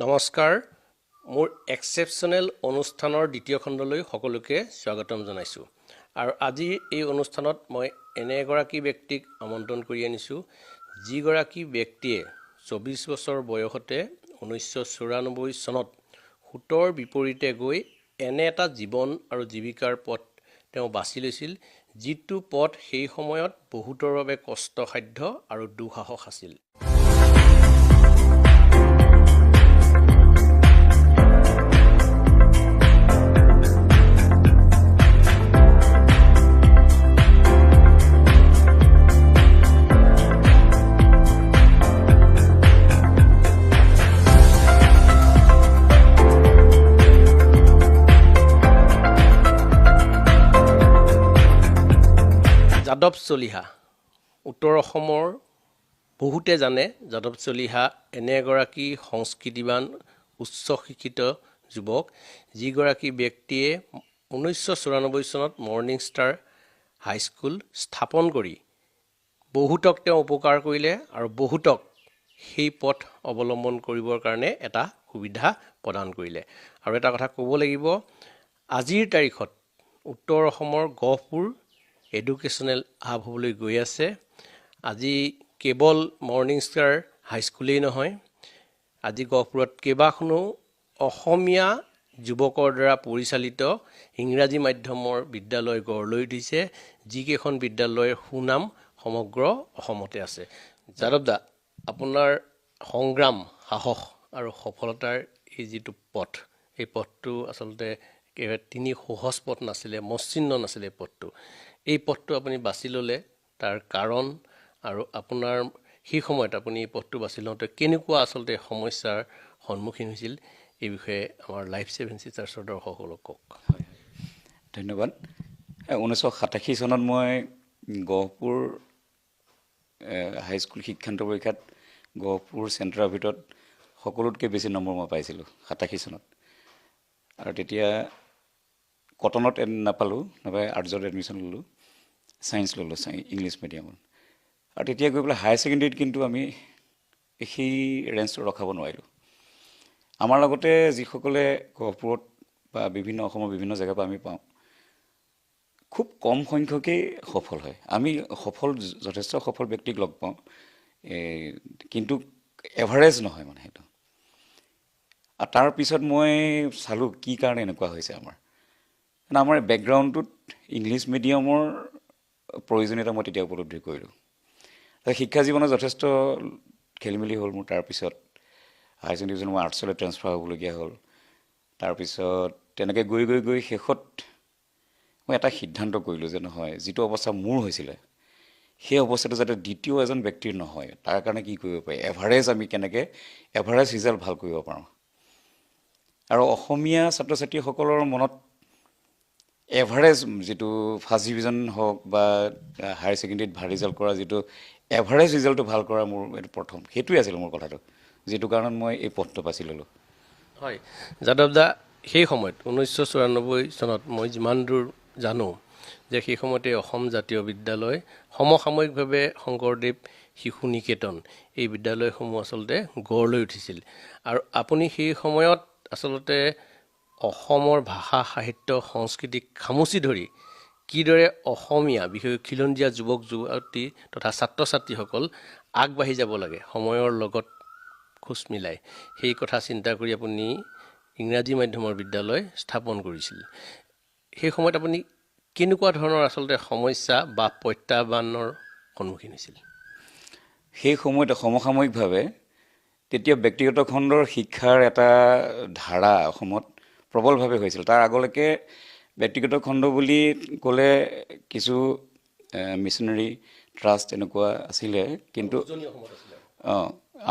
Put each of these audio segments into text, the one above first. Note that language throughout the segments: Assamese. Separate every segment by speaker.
Speaker 1: নমস্কাৰ মোৰ এক্সেপশ্যনেল অনুষ্ঠানৰ দ্বিতীয় খণ্ডলৈ সকলোকে স্বাগতম জনাইছোঁ আৰু আজি এই অনুষ্ঠানত মই এনে এগৰাকী ব্যক্তিক আমন্ত্ৰণ কৰি আনিছোঁ যিগৰাকী ব্যক্তিয়ে 24 বছৰ বয়সতে 1994 চনত সুতৰ বিপৰীতে গৈ এনে এটা জীৱন আৰু জীৱিকাৰ পথ তেওঁ বাছি লৈছিল যিটো পথ সেই সময়ত বহুতৰ বাবে কষ্টসাধ্য আৰু দুঃসাহস আছিল। যাদৱ চলিহা উত্তৰ অসমৰ বহুতে জানে যাদৱ চলিহা এনে এগৰাকী সংস্কৃতিবান উচ্চ শিক্ষিত যুৱক যিগৰাকী ব্যক্তিয়ে 1994 চনত মৰ্ণিং ষ্টাৰ হাইস্কুল স্থাপন কৰি বহুতক তেওঁ উপকাৰ কৰিলে আৰু বহুতক সেই পথ অৱলম্বন কৰিবৰ কাৰণে এটা সুবিধা প্ৰদান কৰিলে। আৰু এটা কথা ক'ব লাগিব, আজিৰ তাৰিখত উত্তৰ অসমৰ গহপুৰ এডুকেশ্যনেল হাব হ'বলৈ গৈ আছে। আজি কেৱল মৰ্ণিং ষ্টাৰ হাইস্কুলেই নহয়, আজি গহপুৰত কেইবাখনো অসমীয়া যুৱকৰ দ্বাৰা পৰিচালিত ইংৰাজী মাধ্যমৰ বিদ্যালয় গঢ় লৈ উঠিছে, যিকেইখন বিদ্যালয়ৰ সুনাম সমগ্ৰ অসমতে আছে। যাদৱদা, আপোনাৰ সংগ্ৰাম, সাহস আৰু সফলতাৰ এই যিটো পথ, এই পথটো আচলতে তিনি সহজ পথ নাছিলে, মসৃণ নাছিলে পথটো। এই পথটো আপুনি বাছি ল'লে, তাৰ কাৰণ আৰু আপোনাৰ সেই সময়ত আপুনি এই পথটো বাছি লওঁতে কেনেকুৱা আচলতে সমস্যাৰ সন্মুখীন হৈছিল, এই বিষয়ে আমাৰ লাইফ 7 চিষ্টাৰ্ছৰ দৰ্শকসকলক কওক।
Speaker 2: ধন্যবাদ। 1987 চনত মই গহপুৰ হাইস্কুল শিক্ষান্ত পৰীক্ষাত গহপুৰ চেণ্টাৰৰ ভিতৰত সকলোতকৈ বেছি নম্বৰ মই পাইছিলোঁ 87 চনত। আৰু তেতিয়া কটনত নাপালোঁ, নাপাই আৰ্টছত এডমিশ্যন ল'লোঁ, ছায়েন্স ল'লোঁ, ইংলিছ মিডিয়ামত। আৰু তেতিয়া গৈ পেলাই হায়াৰ ছেকেণ্ডেৰীত কিন্তু আমি সেই ৰেঞ্জটো ৰখাব নোৱাৰিলোঁ। আমাৰ লগতে যিসকলে গহপুৰত বা অসমৰ বিভিন্ন জেগাৰ পৰা আমি পাওঁ, খুব কম সংখ্যকেই সফল হয়। আমি যথেষ্ট সফল ব্যক্তিক লগ পাওঁ, কিন্তু এভাৰেজ নহয় মানে সেইটো। আৰু তাৰপিছত মই চালোঁ কি কাৰণে এনেকুৱা হৈছে আমাৰ বেকগ্ৰাউণ্ডটোত ইংলিছ মিডিয়ামৰ প্ৰয়োজনীয়তা মই তেতিয়া উপলব্ধি কৰিলোঁ। শিক্ষা জীৱনত যথেষ্ট খেলি মেলি হ'ল মোৰ। তাৰপিছত হায়াৰ ছেকেণ্ডেৰী পিছত মই আৰ্টছলৈ ট্ৰেন্সফাৰ হ'বলগীয়া হ'ল। তাৰপিছত তেনেকৈ গৈ শেষত মই এটা সিদ্ধান্ত কৰিলোঁ যে নহয়, যিটো অৱস্থা মোৰ হৈছিলে সেই অৱস্থাটো যাতে দ্বিতীয় এজন ব্যক্তিৰ নহয়, তাৰ কাৰণে কি কৰিব পাৰি, আমি কেনেকৈ এভাৰেজ ৰিজাল্ট ভাল কৰিব পাৰোঁ। আৰু অসমীয়া ছাত্ৰ ছাত্ৰীসকলৰ মনত এভাৰেজ যিটো ফাৰ্ষ্ট ডিভিজন হওক বা হায়াৰ ছেকেণ্ডেৰীত ভাল ৰিজাল্ট কৰা, যিটো এভাৰেজ ৰিজাল্টটো ভাল কৰা মোৰ এইটো প্ৰথম, সেইটোৱে আছিল মোৰ কথাটো, যিটো কাৰণত মই এই পথটো বাছি ল'লোঁ।
Speaker 1: হয় যাদৱদা, সেই সময়ত 1994 চনত মই যিমান দূৰ জানো যে সেই সময়তে অসম জাতীয় বিদ্যালয়, সমসাময়িকভাৱে শংকৰদেৱ শিশু নিকেতন, এই বিদ্যালয়সমূহ আচলতে গঢ় লৈ উঠিছিল। আৰু আপুনি সেই সময়ত আচলতে অসমৰ ভাষা সাহিত্য সংস্কৃতিক খামুচি ধৰি কিদৰে অসমীয়া বিশেষকৈ খিলঞ্জীয়া যুৱক যুৱতী তথা ছাত্ৰ ছাত্ৰীসকল আগবাঢ়ি যাব লাগে সময়ৰ লগত খোজ মিলাই, সেই কথা চিন্তা কৰি আপুনি ইংৰাজী মাধ্যমৰ বিদ্যালয় স্থাপন কৰিছিল। সেই সময়ত আপুনি কেনেকুৱা ধৰণৰ আচলতে সমস্যা বা প্ৰত্যাহ্বানৰ সন্মুখীন হৈছিল?
Speaker 2: সেই সময়ত সমসাময়িকভাৱে তেতিয়া ব্যক্তিগত খণ্ডৰ শিক্ষাৰ এটা ধাৰা অসমত প্ৰবলভাৱে হৈছিল। তাৰ আগলৈকে ব্যক্তিগত খণ্ড বুলি ক'লে কিছু মিছনেৰী ট্ৰাষ্ট এনেকুৱা আছিলে, কিন্তু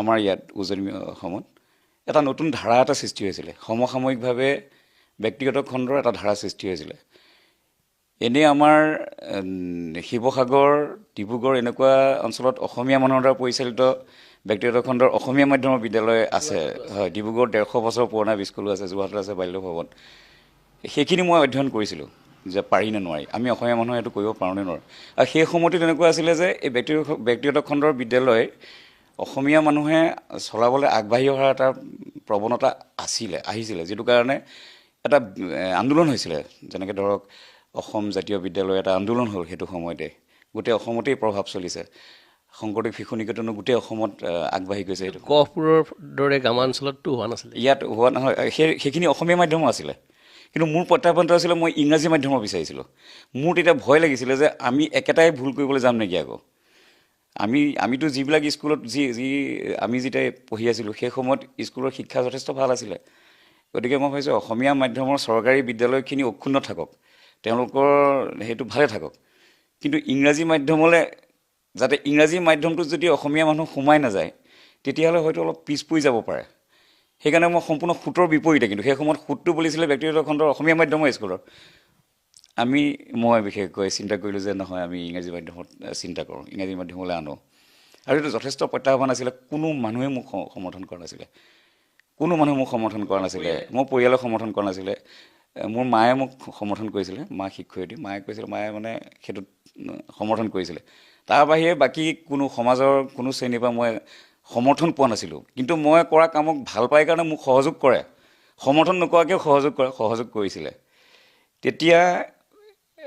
Speaker 2: আমাৰ ইয়াত উজনি অসমত এটা নতুন ধাৰা এটা সৃষ্টি হৈছিলে। সমসাময়িকভাৱে ব্যক্তিগত খণ্ডৰ এটা ধাৰা সৃষ্টি হৈছিলে। এনেই আমাৰ শিৱসাগৰ, ডিব্ৰুগড় এনেকুৱা অঞ্চলত অসমীয়া মানুহৰ দ্বাৰা পৰিচালিত ব্যক্তিগত খণ্ডৰ অসমীয়া মাধ্যমৰ বিদ্যালয় আছে। হয়, ডিব্ৰুগড় 150 বছৰ পুৰণা স্কুলো আছে, যোৰহাটত আছে বাল্য ভৱন। সেইখিনি মই অধ্যয়ন কৰিছিলোঁ যে পাৰি নে নোৱাৰি, আমি অসমীয়া মানুহে এইটো কৰিব পাৰোঁ নে নোৱাৰোঁ। আৰু সেই সময়টো তেনেকুৱা আছিলে যে এই ব্যক্তিগত খণ্ডৰ বিদ্যালয় অসমীয়া মানুহে চলাবলৈ আগবাঢ়ি অহাৰ এটা প্ৰৱণতা আহিছিলে, যিটো কাৰণে এটা আন্দোলন হৈছিলে। যেনেকৈ ধৰক অসম জাতীয় বিদ্যালয় এটা আন্দোলন হ'ল, সেইটো সময়তে গোটেই অসমতেই প্ৰভাৱ চলিছে। শংকৰদেৱ শিশু নিকেতনো গোটেই অসমত আগবাঢ়ি গৈছে। এইটো
Speaker 1: গহপুৰৰ দৰে গ্ৰামাঞ্চলততো হোৱা নাছিলে।
Speaker 2: ইয়াত হোৱা নহয়, সেইখিনি অসমীয়া মাধ্যমো আছিলে। কিন্তু মোৰ প্ৰত্যাহ্বানটো আছিলে মই ইংৰাজী মাধ্যমৰ বিচাৰিছিলোঁ। মোৰ তেতিয়া ভয় লাগিছিলে যে আমি একেটাই ভুল কৰিবলৈ যাম নেকি আকৌ। আমিতো যিবিলাক স্কুলত আমি যেতিয়া পঢ়ি আছিলোঁ সেই সময়ত স্কুলৰ শিক্ষা যথেষ্ট ভাল আছিলে। গতিকে মই ভাবিছোঁ অসমীয়া মাধ্যমৰ চৰকাৰী বিদ্যালয়খিনি অক্ষুণ্ণ থাকক, তেওঁলোকৰ সেইটো ভালে থাকক, কিন্তু ইংৰাজী মাধ্যমলৈ যাতে ইংৰাজী মাধ্যমটোত যদি অসমীয়া মানুহ সোমাই নাযায় তেতিয়াহ'লে হয়তো অলপ পিছ পৰি যাব পাৰে। সেইকাৰণে মই সম্পূৰ্ণ সুতৰ বিপৰীতে, কিন্তু সেই সময়ত সুতটো বুলিছিলে ব্যক্তিগত খণ্ডৰ অসমীয়া মাধ্যমৰ স্কুলৰ। মই বিশেষকৈ চিন্তা কৰিলোঁ যে নহয়, আমি ইংৰাজী মাধ্যমত চিন্তা কৰোঁ, ইংৰাজী মাধ্যমলৈ আনো। আৰু এইটো যথেষ্ট প্ৰত্যাহ্বান আছিলে। কোনো মানুহে মোক সমৰ্থন কৰা নাছিলে, মোৰ পৰিয়ালে সমৰ্থন কৰা নাছিলে। মোৰ মায়ে মোক সমৰ্থন কৰিছিলে, মা শিক্ষয়িত্ৰী, মায়ে মানে সেইটোত সমৰ্থন কৰিছিলে। তাৰ বাহিৰে বাকী কোনো সমাজৰ কোনো শ্ৰেণীৰ পৰা মই সমৰ্থন পোৱা নাছিলোঁ। কিন্তু মই কৰা কামক ভাল পাই কাৰণে মোক সহযোগ কৰে, সমৰ্থন নকৰাকৈও সহযোগ কৰিছিলে। তেতিয়া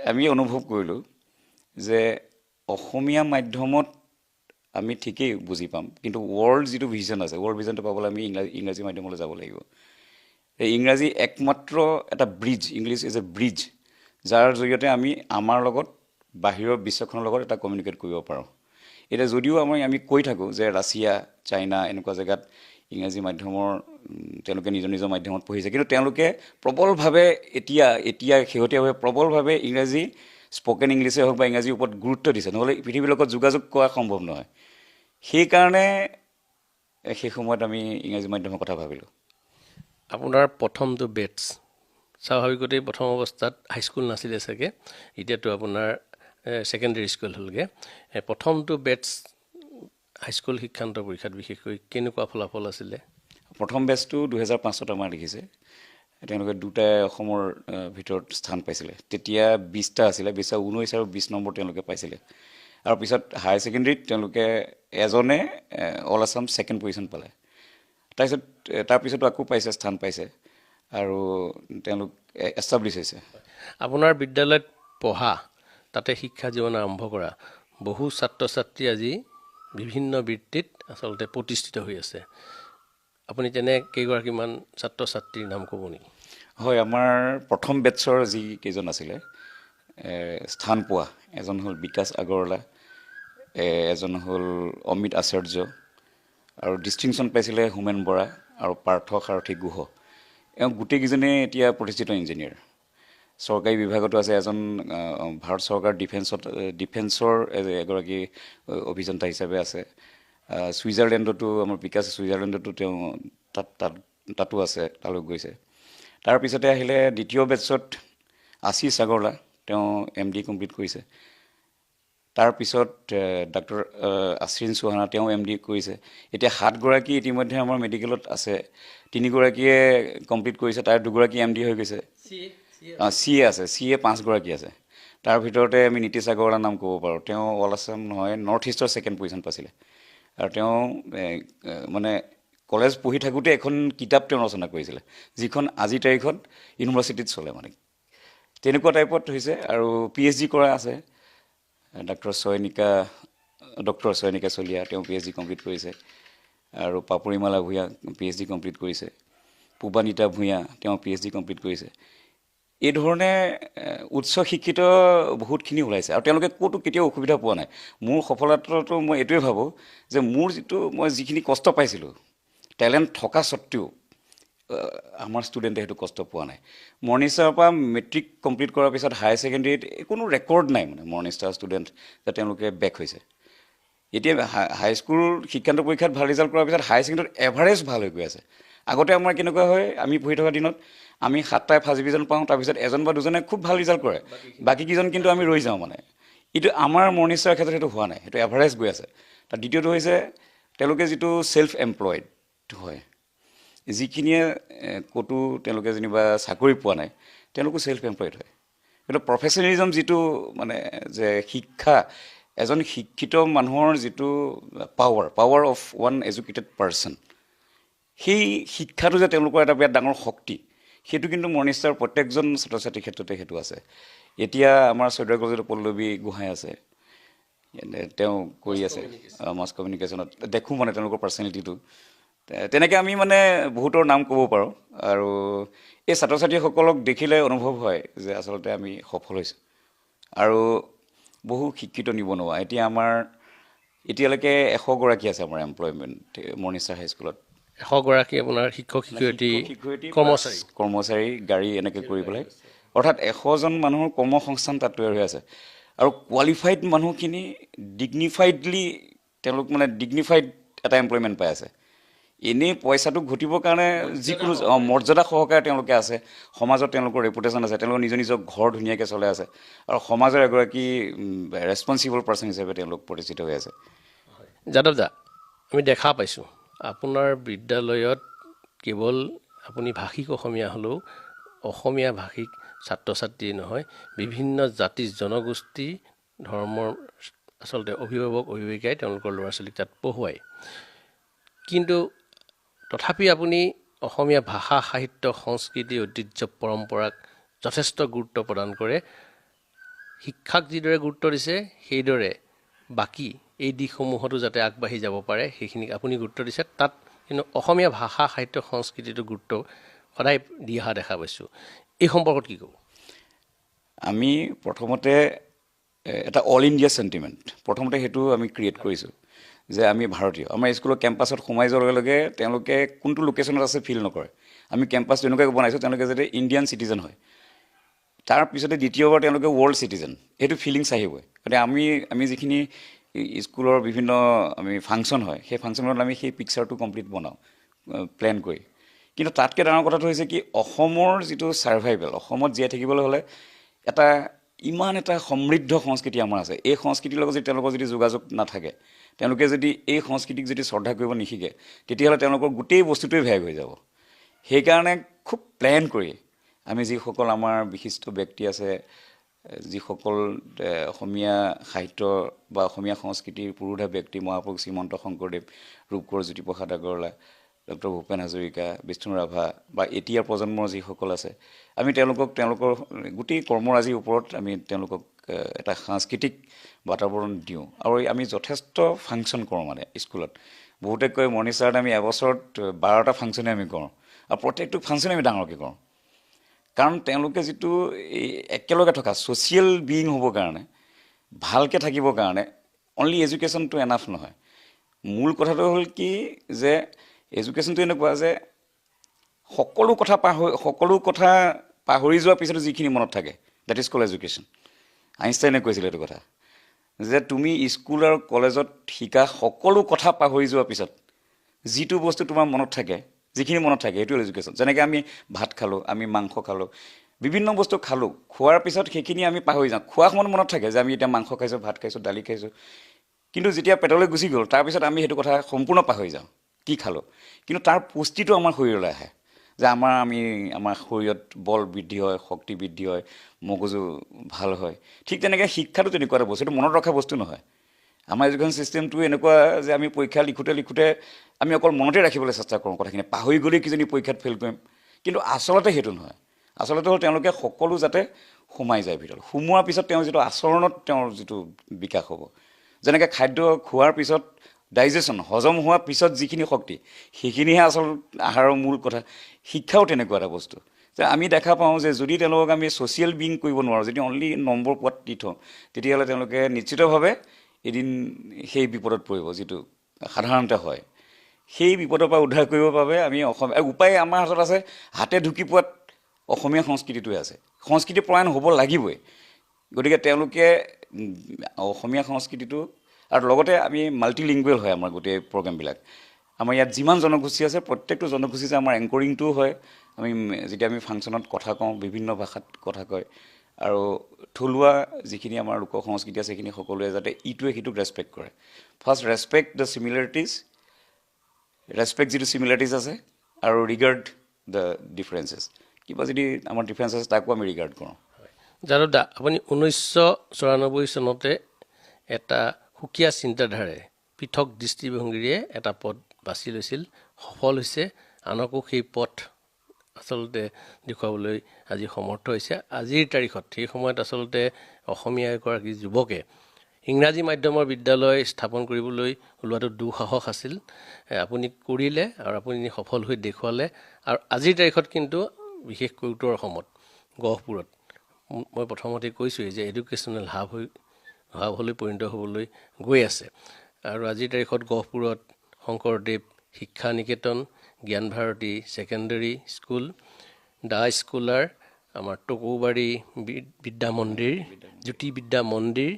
Speaker 2: আমি অনুভৱ কৰিলোঁ যে অসমীয়া মাধ্যমত আমি ঠিকেই বুজি পাম, কিন্তু ৱৰ্ল্ড যিটো ভিজন আছে, ৱৰ্ল্ড ভিজনটো পাবলৈ আমি ইংৰাজী মাধ্যমলৈ যাব লাগিব। এই ইংৰাজী একমাত্ৰ এটা bridge, English is a bridge, যাৰ জৰিয়তে আমি আমাৰ লগত বাহিৰৰ বিশ্বখনৰ লগত এটা কমিউনিকেট কৰিব পাৰোঁ। এতিয়া যদিও আমি কৈ থাকোঁ যে ৰাছিয়া, চাইনা এনেকুৱা জেগাত ইংৰাজী মাধ্যমৰ তেওঁলোকে নিজৰ মাধ্যমত পঢ়িছে, কিন্তু তেওঁলোকে প্ৰবলভাৱে এতিয়া শেহতীয়াভাৱে প্ৰবলভাৱে ইংৰাজী স্পকেন ইংলিছে হওক বা ইংৰাজীৰ ওপৰত গুৰুত্ব দিছে, নহ'লে পৃথিৱীৰ লগত যোগাযোগ কৰা সম্ভৱ নহয়। সেইকাৰণে সেই সময়ত আমি ইংৰাজী মাধ্যমৰ কথা ভাবিলোঁ।
Speaker 1: আপোনাৰ প্ৰথমটো বেটছ স্বাভাৱিকতেই প্ৰথম অৱস্থাত হাইস্কুল নাছিলে চাগে, এতিয়াতো আপোনাৰ ছেকেণ্ডেৰী স্কুল হ'লগৈ। প্ৰথমটো বেটছ হাইস্কুল শিক্ষান্ত পৰীক্ষাত বিশেষকৈ কেনেকুৱা ফলাফল আছিলে?
Speaker 2: প্ৰথম বেটছটো 2005 চনত আমাৰ দেখিছে। তেওঁলোকে দুটাই অসমৰ ভিতৰত স্থান পাইছিলে। তেতিয়া 20টা আছিলে, 19 আৰু 20 নম্বৰ তেওঁলোকে পাইছিলে। আৰু পিছত হায়াৰ ছেকেণ্ডেৰীত তেওঁলোকে এজনে অল আছাম ছেকেণ্ড পজিশ্যন পালে। তাৰপিছতো আকৌ স্থান পাইছে আৰু তেওঁলোক এষ্টাব্লিছ হৈছে।
Speaker 1: আপোনাৰ বিদ্যালয়ত পঢ়া, তাতে শিক্ষা জীৱন আৰম্ভ কৰা বহু ছাত্ৰ ছাত্ৰী আজি বিভিন্ন বৃত্তিত আচলতে প্ৰতিষ্ঠিত হৈ আছে। আপুনি তেনে কেইগৰাকীমান ছাত্ৰ ছাত্ৰীৰ নাম ক'ব নেকি?
Speaker 2: হয়, আমাৰ প্ৰথম বেটছৰ যিকেইজন আছিলে স্থান পোৱা, এজন হ'ল বিকাশ আগৰৱালা, এজন হ'ল অমিত আচাৰ্য, আৰু ডিষ্টিংশ্যন পাইছিলে হোমেন বৰা আৰু পাৰ্থ সাৰথী গুহ। গোটেইকেইজনেই এতিয়া প্ৰতিষ্ঠিত ইঞ্জিনিয়াৰ। চৰকাৰী বিভাগতো আছে, এজন ভাৰত চৰকাৰ ডিফেন্সৰ এগৰাকী অভিযন্তা হিচাপে আছে। ছুইজাৰলেণ্ডতো আমাৰ বিকাশ ছুইজাৰলেণ্ডতো তেওঁ তাতো আছে, তালৈ গৈছে। তাৰপিছতে আহিলে দ্বিতীয় বেটছত আশীষ আগৰৱালা, তেওঁ MD কমপ্লিট কৰিছে। তাৰপিছত ডক্টৰ আশ্বিন চৌহানা, তেওঁ MD কৰিছে। এতিয়া 7গৰাকী ইতিমধ্যে আমাৰ মেডিকেলত আছে, 3গৰাকীয়ে কমপ্লিট কৰিছে, তাৰ 2গৰাকী MD হৈ গৈছে। CA আছে, CA 5গৰাকী আছে। তাৰ ভিতৰতে আমি নীতিশ আগৰৱালাৰ নাম ক'ব পাৰোঁ। তেওঁ অল আছাম নহয়, নৰ্থ ইষ্টৰ ছেকেণ্ড পজিশ্যন পাইছিলে। আৰু তেওঁ মানে কলেজ পঢ়ি থাকোঁতে এখন কিতাপ তেওঁ ৰচনা কৰিছিলে, যিখন আজিৰ তাৰিখত ইউনিভাৰ্চিটিত চলে। মানে তেনেকুৱা টাইপত হৈছে। আৰু PhD কৰা আছে, ডক্টৰ চয়নিকা চলিহা, তেওঁ PhD কমপ্লিট কৰিছে। আৰু পাপৰিমালা ভূঞা PhD কমপ্লিট কৰিছে। পূবানিতা ভূঞা, তেওঁ PhD কমপ্লিট কৰিছে। এই ধৰণে উচ্চ শিক্ষিত বহুতখিনি ওলাইছে, আৰু তেওঁলোকে ক'তো কেতিয়াও অসুবিধা পোৱা নাই। মোৰ সফলতাটো মই এইটোৱে ভাবোঁ যে মই যিখিনি কষ্ট পাইছিলোঁ, টেলেণ্ট থকা স্বত্বেও আমাৰ ষ্টুডেণ্টে সেইটো কষ্ট পোৱা নাই। মৰ্ণিং ষ্টাৰৰ পৰা মেট্ৰিক কমপ্লিট কৰাৰ পিছত হায়াৰ ছেকেণ্ডেৰীত কোনো ৰেকৰ্ড নাই মানে মৰ্ণিং ষ্টাৰ ষ্টুডেণ্ট যে তেওঁলোকে বেক হৈছে। এতিয়া হাইস্কুল শিক্ষান্ত পৰীক্ষাত ভাল ৰিজাল্ট কৰাৰ পিছত হায়াৰ ছেকেণ্ডেৰীত এভাৰেজ ভাল হৈ গৈ আছে। আগতে আমাৰ কেনেকুৱা হয়, আমি পঢ়ি থকা দিনত আমি 7টাই ফাৰ্ষ্ট ডিভিজন পাওঁ, তাৰপিছত এজন বা দুজনে খুব ভাল ৰিজাল্ট কৰে, বাকীকেইজন কিন্তু আমি ৰৈ যাওঁ। মানে এইটো আমাৰ মৰ্ণিং ষ্টাৰৰ ক্ষেত্ৰত সেইটো হোৱা নাই, সেইটো এভাৰেজ গৈ আছে। তাৰ দ্বিতীয়টো হৈছে তেওঁলোকে যিটো ছেল্ফ এমপ্লয়ড হয়, যিখিনিয়ে ক'তো তেওঁলোকে যেনিবা চাকৰি পোৱা নাই, তেওঁলোকো ছেল্ফ এমপ্লয়ড হয়। কিন্তু প্ৰফেচনেলিজম যিটো মানে যে শিক্ষা এজন শিক্ষিত মানুহৰ যিটো power of one educated person, সেই শিক্ষাটো যে তেওঁলোকৰ এটা বিৰাট ডাঙৰ শক্তি, সেইটো কিন্তু মৰ্নিষ্টাৰ প্ৰত্যেকজন ছাত্ৰ ছাত্ৰীৰ ক্ষেত্ৰতে সেইটো আছে। এতিয়া আমাৰ চৈধ্য কলেজত পল্লৱী গোহাঁই আছে, তেওঁ কৰি আছে মাছ কমিউনিকেশ্যনত, দেখোঁ মানে তেওঁলোকৰ পাৰ্চনেলিটিটো। তেনেকৈ আমি মানে বহুতৰ নাম ক'ব পাৰোঁ। আৰু এই ছাত্ৰ ছাত্ৰীসকলক দেখিলে অনুভৱ হয় যে আচলতে আমি সফল হৈছোঁ। আৰু বহু শিক্ষিত নিবনুৱা, এতিয়া আমাৰ এতিয়ালৈকে 100গৰাকী আছে আমাৰ এমপ্লয়মেণ্ট মৰ্নিষ্টাৰ হাইস্কুলত।
Speaker 1: 100গৰাকী আপোনাৰ শিক্ষক শিক্ষয়িত্ৰী
Speaker 2: কৰ্মচাৰী গাড়ী এনেকৈ কৰি পেলাই, অৰ্থাৎ 100জন মানুহৰ কৰ্মসংস্থান তাত তৈয়াৰ হৈ আছে। আৰু কোৱালিফাইড মানুহখিনি ডিগনিফাইডলি তেওঁলোক মানে ডিগনিফাইড এটা এমপ্লয়মেণ্ট পাই আছে। এনেই পইচাটো ঘটিবৰ কাৰণে যিকোনো মৰ্যাদা সহকাৰে তেওঁলোকে আছে, সমাজত তেওঁলোকৰ ৰেপুটেশ্যন আছে, তেওঁলোকৰ নিজৰ নিজৰ ঘৰ ধুনীয়াকৈ চলাই আছে, আৰু সমাজৰ এগৰাকী ৰেছপনচিবল পাৰ্চন হিচাপে তেওঁলোক প্ৰতিষ্ঠিত হৈ আছে।
Speaker 1: যাদৱ দা, আমি দেখা পাইছোঁ আপোনাৰ বিদ্যালয়ত কেৱল আপুনি ভাষিক অসমীয়া হ'লেও অসমীয়া ভাষিক ছাত্ৰ ছাত্ৰী নহয়, বিভিন্ন জাতি জনগোষ্ঠী ধৰ্মৰ আচলতে অভিভাৱক অভিভাৱিকাই তেওঁলোকৰ ল'ৰা ছোৱালীক তাত পঢ়ুৱায়। কিন্তু তথাপি আপুনি অসমীয়া ভাষা সাহিত্য সংস্কৃতি ঐতিহ্য পৰম্পৰাক যথেষ্ট গুৰুত্ব প্ৰদান কৰে। শিক্ষাক যিদৰে গুৰুত্ব দিছে সেইদৰে বাকী এই দিশসমূহতো যাতে আগবাঢ়ি যাব পাৰে সেইখিনিক আপুনি গুৰুত্ব দিছে। তাত কিন্তু অসমীয়া ভাষা সাহিত্য সংস্কৃতিটো গুৰুত্ব সদায় দি অহা দেখা পাইছোঁ। এই সম্পৰ্কত কি ক'ব?
Speaker 2: আমি প্ৰথমতে এটা অল ইণ্ডিয়া চেণ্টিমেণ্ট প্ৰথমতে সেইটো আমি ক্ৰিয়েট কৰিছোঁ যে আমি ভাৰতীয়। আমাৰ স্কুলৰ কেম্পাছত সোমাই যোৱাৰ লগে লগে তেওঁলোকে কোনটো লোকেশ্যনত আছে ফিল নকৰে। আমি কেম্পাছ তেনেকুৱাকৈ বনাইছোঁ তেওঁলোকে যাতে ইণ্ডিয়ান চিটিজেন হয়। তাৰপিছতে দ্বিতীয়বাৰ তেওঁলোকে ৱৰ্ল্ড চিটিজেন, সেইটো ফিলিংছ আহিবই। গতিকে আমি যিখিনি স্কুলৰ বিভিন্ন আমি ফাংচন হয়, সেই ফাংচনত আমি সেই পিকচাৰটো কমপ্লিট বনাওঁ প্লেন কৰি। কিন্তু তাতকৈ ডাঙৰ কথাটো হৈছে কি, অসমৰ যিটো ছাৰ্ভাইভেল, অসমত জীয়াই থাকিবলৈ হ'লে এটা ইমান এটা সমৃদ্ধ সংস্কৃতি আমাৰ আছে। এই সংস্কৃতিৰ লগত যদি তেওঁলোকৰ যদি যোগাযোগ নাথাকে, তেওঁলোকে যদি এই সংস্কৃতিক যদি শ্ৰদ্ধা কৰিব নিশিকে, তেতিয়াহ'লে তেওঁলোকৰ গোটেই বস্তুটোৱে ভেগ হৈ যাব। সেইকাৰণে খুব প্লেন কৰি আমি যিসকল আমাৰ বিশিষ্ট ব্যক্তি আছে, যিসকল অসমীয়া সাহিত্য বা অসমীয়া সংস্কৃতিৰ পুৰোধা ব্যক্তি, মহাপুৰুষ শ্ৰীমন্ত শংকৰদেৱ, ৰূপকোঁৱৰ জ্যোতিপ্ৰসাদ আগৰৱালা, ডক্টৰ ভূপেন হাজৰিকা, বিষ্ণু ৰাভা বা এতিয়াৰ প্ৰজন্মৰ যিসকল আছে, আমি তেওঁলোকৰ গোটেই কৰ্মৰাজিৰ ওপৰত আমি তেওঁলোকক এটা সাংস্কৃতিক বাতাবৰণ দিওঁ। আৰু আমি যথেষ্ট ফাংচন কৰোঁ মানে স্কুলত। বহুতে কয় মৰ্নিষ্টাৰত আমি এবছৰত 12টা ফাংচনে আমি কৰোঁ, আৰু প্ৰত্যেকটো ফাংচনে আমি ডাঙৰকৈ কৰোঁ। কাৰণ তেওঁলোকে যিটো একেলগে থকা ছ'চিয়েল বিইং হ'বৰ কাৰণে, ভালকৈ থাকিবৰ কাৰণে অনলি এডুকেশ্যনটো এনাফ নহয়। মূল কথাটো হ'ল কি যে এডুকেশ্যনটো এনেকুৱা যে সকলো কথা পাহৰি যোৱাৰ পিছতো যিখিনি মনত থাকে, ডেট ইজ কল্ড এডুকেশ্যন। আইনষ্টাইনে কৈছিল এইটো কথা যে তুমি স্কুল আৰু কলেজত শিকা সকলো কথা পাহৰি যোৱাৰ পিছত যিটো বস্তু তোমাৰ মনত থাকে, যিখিনি মনত থাকে, সেইটো এডুকেশ্যন। যেনেকৈ আমি ভাত খালোঁ, আমি মাংস খালোঁ, বিভিন্ন বস্তু খালোঁ, খোৱাৰ পিছত সেইখিনি আমি পাহৰি যাওঁ। খোৱা সময়ত মনত থাকে যে আমি এতিয়া মাংস খাইছোঁ, ভাত খাইছোঁ, দালি খাইছোঁ, কিন্তু যেতিয়া পেটলৈ গুচি গ'ল তাৰপিছত আমি সেইটো কথা সম্পূৰ্ণ পাহৰি যাওঁ কি খালোঁ। কিন্তু তাৰ পুষ্টিটো আমাৰ শৰীৰলৈ আহে, যে আমাৰ শৰীৰত বল বৃদ্ধি হয়, শক্তি বৃদ্ধি হয়, মগজু ভাল হয়। ঠিক তেনেকৈ শিক্ষাটো তেনেকুৱা এটা বস্তু, এইটো মনত ৰখা বস্তু নহয়। আমাৰ এডুকেশ্যন ছিষ্টেমটো এনেকুৱা যে আমি পৰীক্ষা লিখোঁতে আমি অকল মনতে ৰাখিবলৈ চেষ্টা কৰোঁ কথাখিনি, পাহৰি গ'লেই কিজানি পৰীক্ষাত ফেইল কৰিম। কিন্তু আচলতে সেইটো নহয়। আচলতে হ'ল তেওঁলোকে সকলো যাতে সোমাই যায় ভিতৰত। সোমোৱাৰ পিছত তেওঁৰ যিটো আচৰণত তেওঁৰ যিটো বিকাশ হ'ব। যেনেকৈ খাদ্য খোৱাৰ পিছত ডাইজেশ্যন, হজম হোৱাৰ পিছত যিখিনি শক্তি, সেইখিনিহে আচল আহাৰৰ মূল কথা। শিক্ষাও তেনেকুৱা এটা বস্তু যে আমি দেখা পাওঁ যে যদি তেওঁলোকক আমি ছ'চিয়েল বিইং কৰিব নোৱাৰোঁ, যদি অনলি নম্বৰ পোৱাত দি থওঁ, তেতিয়াহ'লে তেওঁলোকে নিশ্চিতভাৱে এদিন সেই বিপদত পৰিব, যিটো সাধাৰণতে হয়। সেই বিপদৰ পৰা উদ্ধাৰ কৰিবৰ বাবে আমি উপায় আমাৰ হাতত আছে। হাতে ঢুকি পোৱাত অসমীয়া সংস্কৃতিটোৱে আছে। সংস্কৃতি পৰায়ণ হ'ব লাগিবই। গতিকে তেওঁলোকে অসমীয়া সংস্কৃতিটো, আৰু লগতে আমি মাল্টিলিংগুৱেল হয় আমাৰ গোটেই প্ৰগ্ৰেমবিলাক। আমাৰ ইয়াত যিমান জনগোষ্ঠী আছে প্ৰত্যেকটো জনগোষ্ঠী যে আমাৰ এংকৰিংটোও হয়। যেতিয়া আমি ফাংচনত কথা কওঁ, বিভিন্ন ভাষাত কথা কয়, আৰু থলুৱা যিখিনি আমাৰ লোক সংস্কৃতি আছে সেইখিনি সকলোৱে যাতে ইটোৱে সিটোক ৰেচপেক্ট কৰে। ফাৰ্ষ্ট ৰেচপেক্ট দ্য চিমিলাৰিটিজ, ৰেচপেক্ট যিটো চিমিলাৰিটিজ আছে, আৰু ৰিগাৰ্ড দ্য ডিফাৰেঞ্চেছ। কিবা যদি আমাৰ ডিফাৰেঞ্চ আছে তাকো আমি ৰিগাৰ্ড কৰোঁ।
Speaker 1: যাদৱ দা, আপুনি 1994 চনতে এটা সুকীয়া চিন্তাধাৰাৰে পৃথক দৃষ্টিভংগীৰে এটা পথ বাছি লৈছিল, সফল হৈছে, আনকো সেই পথ আচলতে দেখুৱাবলৈ আজি সমৰ্থ হৈছে। আজিৰ তাৰিখত সেই সময়ত আচলতে অসমীয়া এগৰাকী যুৱকে ইংৰাজী মাধ্যমৰ বিদ্যালয় স্থাপন কৰিবলৈ ওলোৱাটো দুঃসাহস আছিল। আপুনি কৰিলে আৰু আপুনি সফল হৈ দেখুৱালে। আৰু আজিৰ তাৰিখত কিন্তু বিশেষকৈ উত্তৰ অসমত গহপুৰত মই প্ৰথমতে কৈছোঁৱেই যে এডুকেশ্যনেল হাবলৈ পৰিণত হ'বলৈ গৈ আছে। আৰু আজিৰ তাৰিখত গহপুৰত শংকৰদেৱ শিক্ষা নিকেতন, জ্ঞান ভাৰতী ছেকেণ্ডেৰী স্কুল, দা স্কুলাৰ, আমাৰ টকৌবাৰী বিদ্যা মন্দিৰ, জ্যোতি বিদ্যা মন্দিৰ,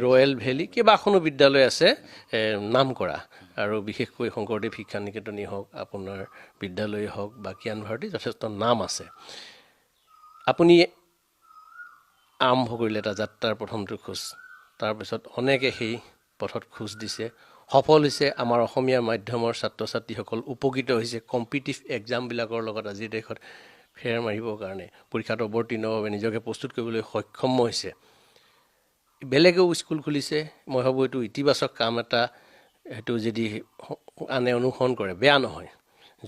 Speaker 1: ৰয়েল ভেলী কেইবাখনো বিদ্যালয় আছে নাম কৰা। আৰু বিশেষকৈ শংকৰদেৱ শিক্ষা নিকেতনেই হওক, আপোনাৰ বিদ্যালয়েই হওক বা জ্ঞান ভাৰতী যথেষ্ট নাম আছে। আপুনি আৰম্ভ কৰিলে এটা যাত্ৰাৰ প্ৰথমটো খোজ, তাৰপিছত অনেকে সেই পথত খোজ দিছে, সফল হৈছে। আমাৰ অসমীয়া মাধ্যমৰ ছাত্ৰ ছাত্ৰীসকল উপকৃত হৈছে। কম্পিটিটিভ এক্সামবিলাকৰ লগত আজিৰ দেশত ফেৰ মাৰিবৰ কাৰণে পৰীক্ষাত অৱতীৰ্ণৰ বাবে নিজকে প্ৰস্তুত কৰিবলৈ সক্ষম হৈছে। বেলেগেও স্কুল খুলিছে। মই ভাবোঁ এইটো ইতিবাচক কাম এটা, সেইটো যদি আনে অনুসৰণ কৰে বেয়া নহয়।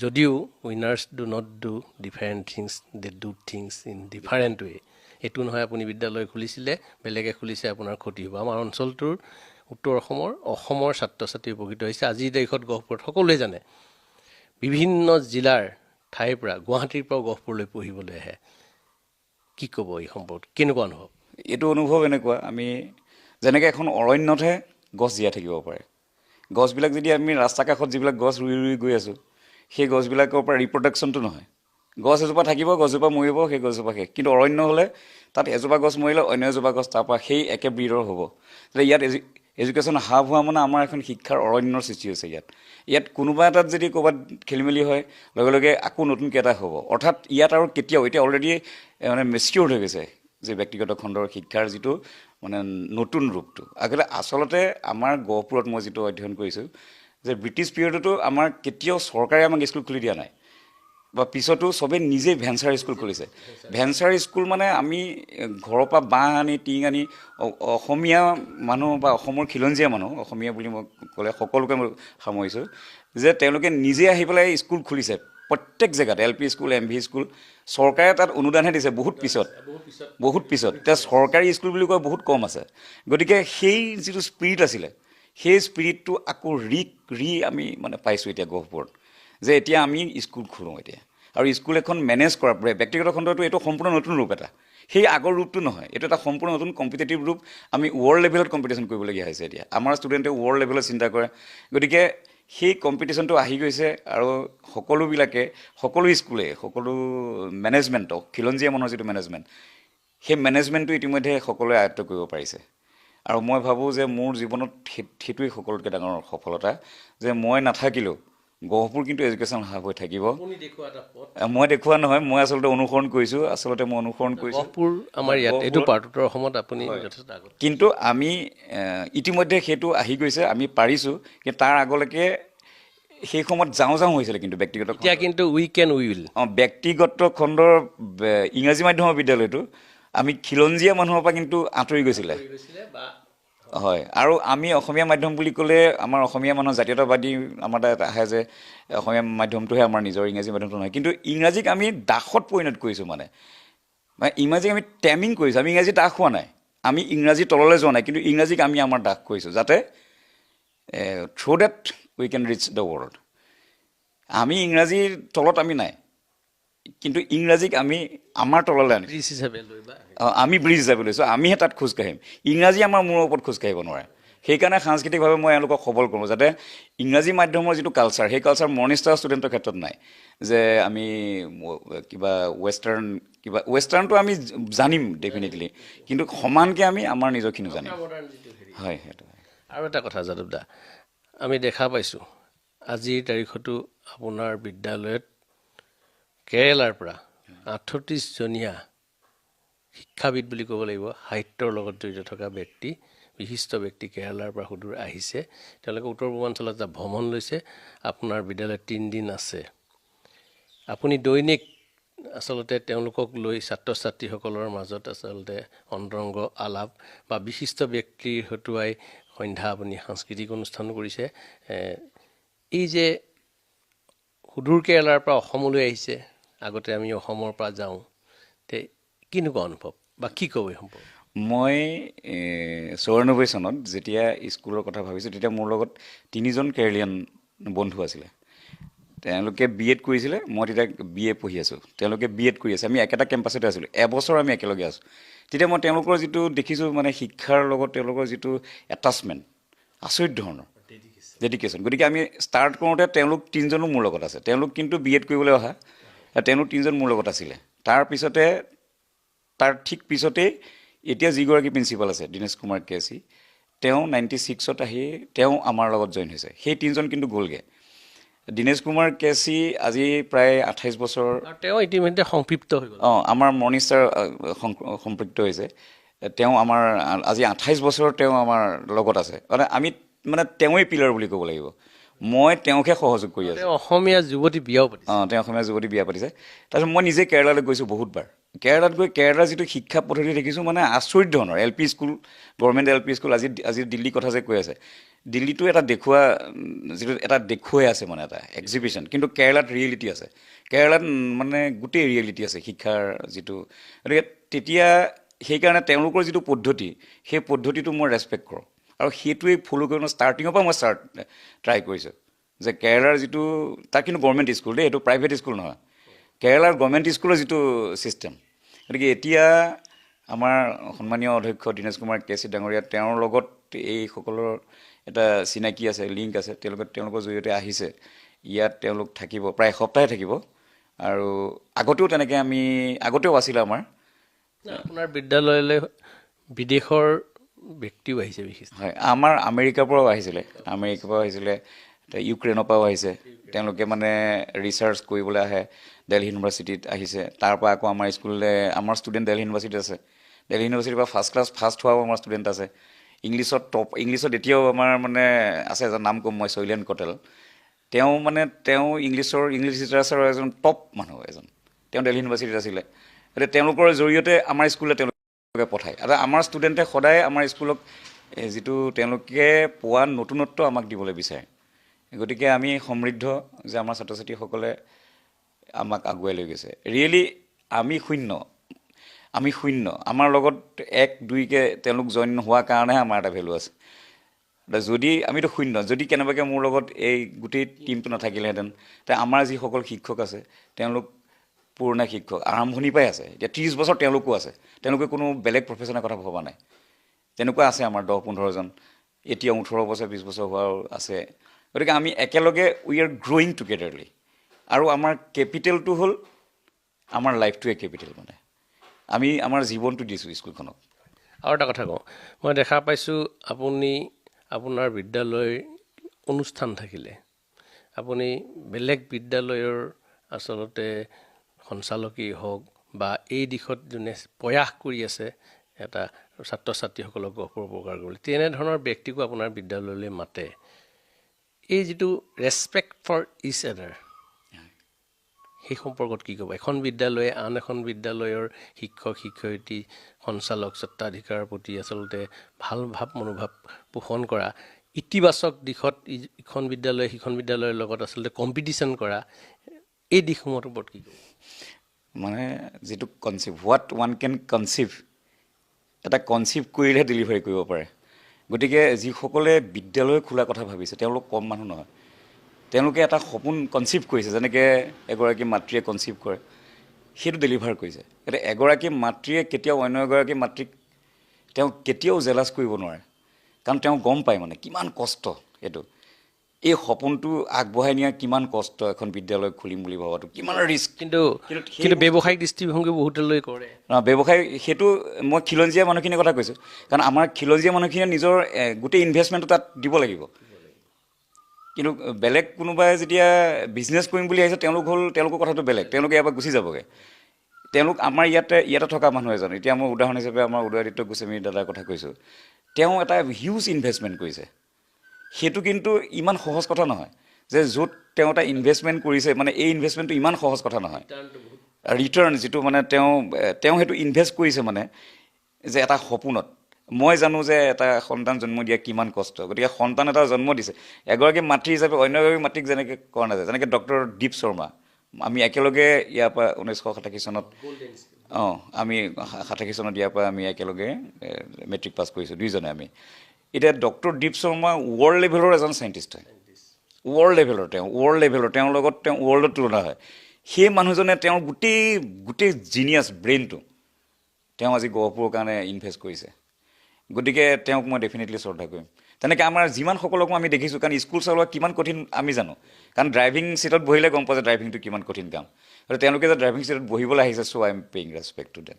Speaker 1: যদিও winners do not do different things, they do things in different way. এইটো নহয় আপুনি বিদ্যালয় খুলিছিলে, বেলেগে খুলিছে, আপোনাৰ ক্ষতি হ'ব। আমাৰ অঞ্চলটোৰ উত্তৰ অসমৰ ছাত্ৰ ছাত্ৰী উপকৃত হৈছে। আজিৰ তাৰিখত গহপুৰত সকলোৱে জানে বিভিন্ন জিলাৰ ঠাইৰ পৰা, গুৱাহাটীৰ পৰাও গহপুৰলৈ পঢ়িবলৈ আহে। কি ক'ব এই সম্পৰ্কত, কেনেকুৱা অনুভৱ?
Speaker 2: এইটো অনুভৱ এনেকুৱা, আমি যেনেকৈ এখন অৰণ্যতহে গছ জীয়াই থাকিব পাৰে। গছবিলাক যদি আমি ৰাস্তা কাষত যিবিলাক গছ ৰুই ৰুই গৈ আছোঁ, সেই গছবিলাকৰ পৰা ৰিপ্ৰডাকশ্যনটো নহয়। গছ এজোপা থাকিব, গছজোপা মৰিব, সেই গছজোপা শেষ। কিন্তু অৰণ্য হ'লে তাত এজোপা গছ মৰিলে অন্য এজোপা গছ তাৰপৰা সেই একে ব্ৰীডৰ হ'ব। যে ইয়াত এডুকেশ্যন হাব হোৱা মানে আমাৰ এখন শিক্ষাৰ অৰণ্যৰ সৃষ্টি হৈছে। ইয়াত কোনোবা এটাত যদি ক'ৰবাত খেলিমেলি হয়, লগে লগে আকৌ নতুনকৈ এটা হ'ব। অৰ্থাৎ ইয়াত আৰু কেতিয়াও, এতিয়া অলৰেডি মানে মেচিয়ৰ্ড হৈ গৈছে যে ব্যক্তিগত খণ্ডৰ শিক্ষাৰ যিটো মানে নতুন ৰূপটো। আচলতে আমাৰ গহপুৰত মই যিটো অধ্যয়ন কৰিছোঁ, যে ব্ৰিটিছ পিৰিয়ডতো আমাৰ কেতিয়াও চৰকাৰে আমাক স্কুল খুলি দিয়া নাই, বা পিছতো চবেই নিজেই ভেঞ্চাৰ স্কুল খুলিছে। ভেঞ্চাৰ স্কুল মানে আমি ঘৰৰ পৰা বাঁহ আনি, টিং আনি, অসমীয়া মানুহ বা অসমৰ খিলঞ্জীয়া মানুহ, অসমীয়া বুলি মই ক'লে সকলোকে মই সামৰিছোঁ, যে তেওঁলোকে নিজে আহি পেলাই স্কুল খুলিছে প্ৰত্যেক জেগাত। LP স্কুল, MV স্কুল, চৰকাৰে তাত অনুদানহে দিছে বহুত পিছত। এতিয়া চৰকাৰী স্কুল বুলি কয় বহুত কম আছে। গতিকে সেই যিটো স্পিৰিট আছিলে, সেই স্পিৰিটটো আকৌ আমি মানে পাইছোঁ এতিয়া গহপুৰত, যে এতিয়া আমি স্কুল খোলোঁ এতিয়া। আৰু স্কুল এখন মেনেজ কৰা, ব্যক্তিগত খণ্ডটো এইটো সম্পূৰ্ণ নতুন ৰূপ এটা, সেই আগৰ ৰূপটো নহয়। এইটো এটা সম্পূৰ্ণ নতুন কম্পিটিটিভ ৰূপ। আমি ৱৰ্ল্ড লেভেলত কম্পিটিশ্যন কৰিবলগীয়া হৈছে এতিয়া। আমাৰ ষ্টুডেণ্টে ৱৰ্ল্ড লেভেলত চিন্তা কৰে। গতিকে সেই কম্পিটিশ্যনটো আহি গৈছে। আৰু সকলো স্কুলে, সকলো মেনেজমেণ্টক, খিলঞ্জীয়া মানুহৰ যিটো মেনেজমেণ্ট, সেই মেনেজমেণ্টটো ইতিমধ্যে সকলোৱে আয়ত্ব কৰিব পাৰিছে। আৰু মই ভাবোঁ যে মোৰ জীৱনত সেইটোৱেই সকলোতকৈ ডাঙৰ সফলতা, যে মই নাথাকিলেও গহপুৰ কিন্তু এডুকেশ্যন হাব হৈ থাকিব। মই দেখুওৱা নহয়, মই আচলতে অনুসৰণ কৰিছোঁ।
Speaker 1: গহপুৰ আমাৰ ইয়াত এইটো উত্তৰ অসমত আপুনি যথেষ্ট আগত,
Speaker 2: কিন্তু আমি ইতিমধ্যে সেইটো আহি গৈছে, আমি পাৰিছোঁ। কিন্তু তাৰ আগলৈকে সেই সময়ত যাওঁ হৈছিলে। কিন্তু ব্যক্তিগত ব্যক্তিগত খণ্ডৰ ইংৰাজী মাধ্যমৰ বিদ্যালয়টো আমি খিলঞ্জীয়া মানুহৰ পৰা কিন্তু আঁতৰি গৈছিলে। হয়। আৰু আমি অসমীয়া মাধ্যম বুলি ক'লে আমাৰ অসমীয়া মানুহ জাতীয়তাবাদী আমাৰ তাত আহে যে অসমীয়া মাধ্যমটোহে আমাৰ নিজৰ, ইংৰাজী মাধ্যমটো নহয়। কিন্তু ইংৰাজীক আমি দাসত পৰিণত কৰিছোঁ। মানে ইংৰাজীক আমি টেমিং কৰিছোঁ। আমি ইংৰাজী দাস হোৱা নাই, আমি ইংৰাজী তললৈ যোৱা নাই, কিন্তু ইংৰাজীক আমি আমাৰ দাস কৰিছোঁ, যাতে through that we can reach the world. আমি ইংৰাজীৰ তলত আমি নাই, কিন্তু ইংৰাজীক আমি আমাৰ তললৈ আনিছোঁ। আমি ব্ৰিজ হিচাপে লৈছোঁ, আমিহে তাত খোজকাঢ়িম। ইংৰাজী আমাৰ মূৰৰ ওপৰত খোজকাঢ়িব নোৱাৰে। সেইকাৰণে সাংস্কৃতিকভাৱে মই এওঁলোকক সবল কৰোঁ, যাতে ইংৰাজী মাধ্যমৰ যিটো কালচাৰ, সেই কালচাৰ মৰ্ণিং ষ্টাৰ ষ্টুডেণ্টৰ ক্ষেত্ৰত নাই। যে আমি কিবা ৱেষ্টাৰ্ণটো আমি জানিম ডেফিনেটলি, কিন্তু সমানকৈ আমি আমাৰ নিজৰখিনিও জানিম। হয়, সেইটো।
Speaker 1: আৰু এটা কথা যাদৱ দা, আমি দেখা পাইছোঁ আজিৰ তাৰিখতো আপোনাৰ বিদ্যালয়ত কেৰেলাৰ পৰা 38জনীয়া শিক্ষাবিদ বুলি ক'ব লাগিব, সাহিত্যৰ লগত জড়িত থকা ব্যক্তি, বিশিষ্ট ব্যক্তি কেৰেলাৰ পৰা সুদূৰ আহিছে। তেওঁলোকে উত্তৰ পূৰ্বাঞ্চলত এটা ভ্ৰমণ লৈছে। আপোনাৰ বিদ্যালয়ত 3 দিন আছে। আপুনি দৈনিক আচলতে তেওঁলোকক লৈ ছাত্ৰ ছাত্ৰীসকলৰ মাজত আচলতে অন্তৰংগ আলাপ বা বিশিষ্ট ব্যক্তিৰ হতুৱাই সন্ধ্যা আপুনি সাংস্কৃতিক অনুষ্ঠানো কৰিছে। এই যে সুদূৰ কেৰেলাৰ পৰা অসমলৈ আহিছে, আগতে আমি অসমৰ পৰা যাওঁ, তে কেনেকুৱা অনুভৱ বা কি ক'ব এই সম্পৰ্কে?
Speaker 2: মই 94 চনত যেতিয়া স্কুলৰ কথা ভাবিছোঁ, তেতিয়া মোৰ লগত 3জন কেৰেলিয়ান বন্ধু আছিলে। তেওঁলোকে BEd কৰিছিলে, মই তেতিয়া BA পঢ়ি আছোঁ, তেওঁলোকে BEd কৰি আছে, আমি একেটা কেম্পাছতে আছিলোঁ, এবছৰ আমি একেলগে আছোঁ। তেতিয়া মই তেওঁলোকৰ যিটো দেখিছোঁ মানে শিক্ষাৰ লগত তেওঁলোকৰ যিটো এটাচমেণ্ট, আচৰিত ধৰণৰ ডেডিকেশ্যন। গতিকে আমি ষ্টাৰ্ট কৰোঁতে তেওঁলোক 3জনো মোৰ লগত আছে, তেওঁলোক কিন্তু BEd কৰিবলৈ অহা, তেওঁলোক 3জন মোৰ লগত আছিলে। তাৰপিছতে তাৰ ঠিক পিছতেই এতিয়া যিগৰাকী প্ৰিন্সিপাল আছে দীনেশ কুমাৰ কেচি, তেওঁ 96ত আহি তেওঁ আমাৰ লগত জইন হৈছে। সেই 3জন কিন্তু গ'লগৈ। দীনেশ কুমাৰ কেচি আজি প্ৰায় 28 বছৰ,
Speaker 1: তেওঁ ইতিমধ্যে সংপৃক্ত হৈ গ'ল।
Speaker 2: আমাৰ মৰ্ণিং ষ্টাৰ সম্পৃক্ত হৈছে। তেওঁ আমাৰ আজি 28 বছৰ তেওঁ আমাৰ লগত আছে। মানে তেওঁৱেই পিলাৰ বুলি ক'ব লাগিব। মই তেওঁকহে সহযোগ কৰি আছোঁ।
Speaker 1: তেওঁ অসমীয়া যুৱতী বিয়াও পাতিছে।
Speaker 2: তেওঁ অসমীয়া যুৱতী বিয়া পাতিছে। তাৰপিছত মই নিজে কেৰেলালৈ গৈছোঁ বহুতবাৰ। কেৰেলাত গৈ কেৰেলাৰ যিটো শিক্ষা পদ্ধতি দেখিছোঁ মানে আচৰিত ধৰণৰ। LP school, government LP school, আজি দিল্লীৰ কথা যে কৈ আছে, দিল্লীটো এটা যিটো এটা দেখুৱাই আছে মানে এটা এক্সিবিশ্যন, কিন্তু কেৰেলাত ৰিয়েলিটি আছে। কেৰেলাত মানে গোটেই ৰিয়েলিটি আছে শিক্ষাৰ যিটো। গতিকে তেতিয়া সেইকাৰণে তেওঁলোকৰ যিটো পদ্ধতি, সেই পদ্ধতিটো মই ৰেচপেক্ট কৰোঁ আৰু সেইটোৱেই ফ'ল' কৰি ষ্টাৰ্টিঙৰ পৰা মই ট্ৰাই কৰিছোঁ যে কেৰেলাৰ যিটো, তাত কিন্তু গভৰ্ণমেণ্ট স্কুল দেই, এইটো প্ৰাইভেট স্কুল নহয়, কেৰেলাৰ গভৰ্ণমেণ্ট স্কুলৰ যিটো ছিষ্টেম। গতিকে এতিয়া আমাৰ সন্মানীয় অধ্যক্ষ দীনেশ কুমাৰ কেচি ডাঙৰীয়া, তেওঁৰ লগত এইসকলৰ এটা চিনাকি আছে, লিংক আছে, তেওঁলোকৰ জৰিয়তে আহিছে। ইয়াত তেওঁলোক থাকিব, প্ৰায় এসপ্তাহে থাকিব। আৰু আগতেও আছিলে আমাৰ।
Speaker 1: আপোনাৰ বিদ্যালয়লৈ বিদেশৰ ব্যক্তিও আহিছে বিশিষ্ট।
Speaker 2: হয়, আমাৰ আমেৰিকাৰ পৰাও আহিছিলে, ইউক্ৰেইনৰ পৰাও আহিছে। তেওঁলোকে মানে ৰিচাৰ্চ কৰিবলৈ আহে, দেলহি ইউনিভাৰ্চিটিত আহিছে। তাৰপৰা আকৌ আমাৰ স্কুললৈ আমাৰ ষ্টুডেণ্ট দেলহি ইউনিভাৰ্চিটিত আছে। দেলহি ইউনিভাৰ্চিটিৰ পৰা ফাৰ্ষ্ট হোৱাও আমাৰ ষ্টুডেণ্ট আছে। ইংলিছত এতিয়াও আমাৰ মানে আছে, এজন নাম ক'ম মই, শৈলেন কটেল। তেওঁ ইংলিছ লিটাৰেচাৰৰ এজন টপ মানুহ এজন। তেওঁ দেলহি ইউনিভাৰ্চিটিত আছিলে। গতিকে তেওঁলোকৰ জৰিয়তে আমাৰ স্কুললৈ তেওঁলোকে পঠায়। আৰু আমাৰ ষ্টুডেণ্টে সদায় আমাৰ স্কুলক যিটো তেওঁলোকে পোৱা নতুনত্ব আমাক দিবলৈ বিচাৰে। গতিকে আমি সমৃদ্ধ যে আমাৰ ছাত্ৰ ছাত্ৰীসকলে আমাক আগুৱাই লৈ গৈছে। ৰিয়েলি আমি শূন্য। আমাৰ লগত 1-2কে তেওঁলোক জইন হোৱাৰ কাৰণেহে আমাৰ এটা ভেলু আছে। আমিতো শূন্য, যদি কেনেবাকৈ মোৰ লগত এই গোটেই টীমটো নাথাকিলেহেঁতেন, তে আমাৰ যিসকল শিক্ষক আছে তেওঁলোক পুৰণা শিক্ষক, আৰম্ভণিৰ পৰাই আছে। এতিয়া 30 বছৰ তেওঁলোকো আছে, তেওঁলোকে কোনো বেলেগ প্ৰফেশ্যনৰ কথা ভবা নাই। তেনেকুৱা আছে আমাৰ 10-15জন, এতিয়া 18 বছৰ 20 বছৰ হোৱাও আছে। গতিকে আমি একেলগে উই আৰ গ্ৰ'য়িং টুগেডাৰলি। আৰু আমাৰ কেপিটেলটো হ'ল আমাৰ লাইফটোৱে কেপিটেল। মানে আমি আমাৰ জীৱনটো দিছোঁ স্কুলখনক।
Speaker 1: আৰু এটা কথা কওঁ, মই দেখা পাইছোঁ আপোনাৰ বিদ্যালয়ৰ অনুষ্ঠান থাকিলে আপুনি বেলেগ বিদ্যালয়ৰ আচলতে সঞ্চালকেই হওক বা এই দিশত যোনে প্ৰয়াস কৰি আছে এটা ছাত্ৰ ছাত্ৰীসকলক উপকাৰ কৰিবলৈ, তেনেধৰণৰ ব্যক্তিকো আপোনাৰ বিদ্যালয়লৈ মাতে। এই যিটো ৰেচপেক্ট ফৰ ইচ আদাৰ, সেই সম্পৰ্কত কি ক'ব? এখন বিদ্যালয়ে আন এখন বিদ্যালয়ৰ শিক্ষক শিক্ষয়িত্ৰী সঞ্চালক স্বত্বাধিকাৰৰ প্ৰতি আচলতে ভাল মনোভাৱ পোষণ কৰা, ইতিবাচক দিশত ইখন বিদ্যালয়ে সিখন বিদ্যালয়ৰ লগত আচলতে কম্পিটিশ্যন কৰা, এই দিশসমূহৰ ওপৰত কি ক'ব?
Speaker 2: মানে যিটো হোৱাট ওৱান কেন এটা কনচিভ কৰিলেহে ডেলিভাৰী কৰিব পাৰে। গতিকে যিসকলে বিদ্যালয় খোলাৰ কথা ভাবিছে তেওঁলোক কম মানুহ নহয়। তেওঁলোকে এটা সপোন কনচিভ কৰিছে, যেনেকৈ এগৰাকী মাতৃয়ে কনচিভ কৰে, সেইটো ডেলিভাৰ কৰিছে। এতিয়া এগৰাকী মাতৃয়ে কেতিয়াও অন্য এগৰাকী মাতৃক তেওঁ কেতিয়াও জেলাছ কৰিব নোৱাৰে, কাৰণ তেওঁ গম পায় মানে কিমান কষ্ট এইটো। এই সপোনটো আগবঢ়াই নিয়া কিমান কষ্ট, এখন বিদ্যালয় খুলিম বুলি ভবাটো কিমান ৰিস্ক।
Speaker 1: কিন্তু ব্যৱসায়িক দৃষ্টিভংগী বহুতলৈ কৰে।
Speaker 2: ব্যৱসায়, সেইটো মই খিলঞ্জীয়া মানুহখিনিৰ কথা কৈছোঁ। কাৰণ আমাৰ খিলঞ্জীয়া মানুহখিনিয়ে নিজৰ গোটেই ইনভেষ্টমেণ্টটো তাত দিব লাগিব। কিন্তু বেলেগ কোনোবাই যেতিয়া বিজনেছ কৰিম বুলি আহিছে, তেওঁলোকৰ কথাটো বেলেগ, তেওঁলোকে ইয়াৰ পৰা গুচি যাবগৈ। তেওঁলোক আমাৰ ইয়াতে থকা মানুহ এজন, এতিয়া মই উদাহৰণ হিচাপে আমাৰ উদয়াদিত্য গোস্বামী দাদাৰ কথা কৈছোঁ। তেওঁ এটা হিউজ ইনভেষ্টমেণ্ট কৰিছে। সেইটো কিন্তু ইমান সহজ কথা নহয় যে য'ত তেওঁ এটা ইনভেষ্টমেণ্ট কৰিছে, মানে এই ইনভেষ্টমেণ্টটো ইমান সহজ কথা নহয়। ৰিটাৰ্ণ যিটো মানে তেওঁ সেইটো ইনভেষ্ট কৰিছে মানে যে এটা সপোনত মই জানো যে এটা সন্তান জন্ম দিয়া কিমান কষ্ট গতিকে সন্তান এটা জন্ম দিছে এগৰাকী মাতৃ হিচাপে অন্য এগৰাকী মাতৃক যেনেকৈ কৰা নাযায় যেনেকৈ ডক্টৰ দীপ শৰ্মা আমি একেলগে ইয়াৰ পৰা 1987 চনত আমি 87 চনত ইয়াৰ পৰা আমি একেলগে মেট্ৰিক পাছ কৰিছোঁ দুইজনে আমি এতিয়া ডক্টৰ দীপ শৰ্মা ৱৰ্ল্ড লেভেলৰ এজন চাইণ্টিষ্ট হয় ৱৰ্ল্ড লেভেলৰ তেওঁৰ লগত তেওঁ ৱৰ্ল্ডত তুলনা হয় সেই মানুহজনে তেওঁৰ গোটেই জিনিয়াছ ব্ৰেইনটো তেওঁ আজি গহপুৰৰ কাৰণে ইনভেষ্ট কৰিছে গতিকে তেওঁক মই ডেফিনেটলি শ্ৰদ্ধা কৰিম তেনেকৈ আমাৰ যিমানসকলকো আমি দেখিছোঁ কাৰণ স্কুল চলোৱা কিমান কঠিন আমি জানো কাৰণ ড্ৰাইভিং ছিটত বহিলে গম পোৱা যে ড্ৰাইভিংটো কিমান কঠিন কাম আৰু তেওঁলোকে যে ড্ৰাইভিং ছিটত বহিবলৈ আহিছে so' I am paying respect to them